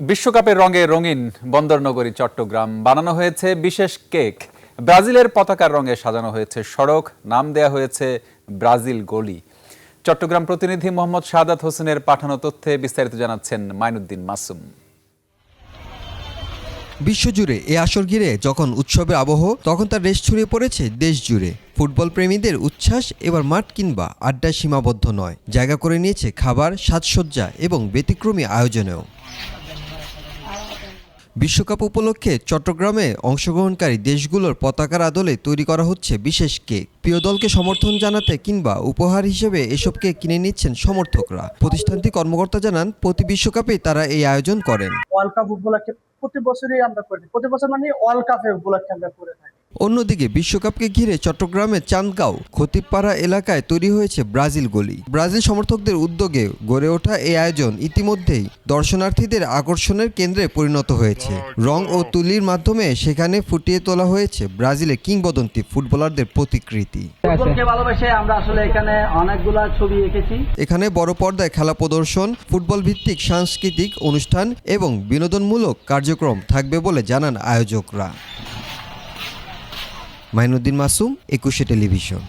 বিশ্বকাপের রঙে রঙিন বন্দরনগরী চট্টগ্রাম বানানো হয়েছে বিশেষ কেক। ব্রাজিলের পতাকার রঙে সাজানো হয়েছে সড়ক, নাম দেয়া হয়েছে ব্রাজিল গলি। চট্টগ্রাম প্রতিনিধি মোহাম্মদ শাহাদাত হোসেনের পাঠানো তথ্যে বিস্তারিত জানাচ্ছেন মাইনুদ্দিন মাসুম। বিশ্বজুড়ে এ আসর ঘিরে যখন উৎসবের আবহ, তখন তার রেশ ছড়িয়ে পড়েছে দেশ জুড়ে। ফুটবল প্রেমীদের উচ্ছ্বাস এবার মাঠ কিংবা আড্ডায় সীমাবদ্ধ নয়, জায়গা করে নিয়েছে খাবার, সাজসজ্জা এবং ব্যতিক্রমী আয়োজনেও। বিশ্বকাপ উপলক্ষে চট্টগ্রামে অংশগ্রহণকারী দেশগুলোর পতাকার আদলে তৈরি করা হচ্ছে বিশেষ কেক। প্রিয় দলকে সমর্থন জানাতে কিংবা উপহার হিসেবে এসব কেক কিনে নিচ্ছেন সমর্থকরা। প্রতিষ্ঠানটি কর্মকর্তা জানান, প্রতি বিশ্বকাপে তারা এই আয়োজন করেন। ওয়ার্ল্ড কাপ উপলক্ষে প্রতি বছরই আমরা করি, প্রতি বছর মানে ওয়ার্ল্ড কাপে উপলক্ষে আমরা করে থাকি। অন্যদিকে বিশ্বকাপকে ঘিরে চট্টগ্রামের চান্দগাঁও খতিবপাড়া এলাকায় তৈরি হয়েছে ব্রাজিল গলি। ব্রাজিল সমর্থকদের উদ্যোগে গড়ে ওঠা এই আয়োজন ইতিমধ্যেই দর্শনার্থীদের আকর্ষণের কেন্দ্রে পরিণত হয়েছে। রং ও তুলির মাধ্যমে সেখানে ফুটিয়ে তোলা হয়েছে ব্রাজিলের কিংবদন্তি ফুটবলারদের প্রতিকৃতি। ফুটবলকে ভালোবেসে আমরা আসলে এখানে অনেকগুলা ছবি এঁকেছি। এখানে বড় পর্দায় খেলা প্রদর্শন, ফুটবল ভিত্তিক সাংস্কৃতিক অনুষ্ঠান এবং বিনোদনমূলক কার্যক্রম থাকবে বলে জানান আয়োজকরা। মাইনুদ্দিন মাসুম, 21 টেলিভিশন।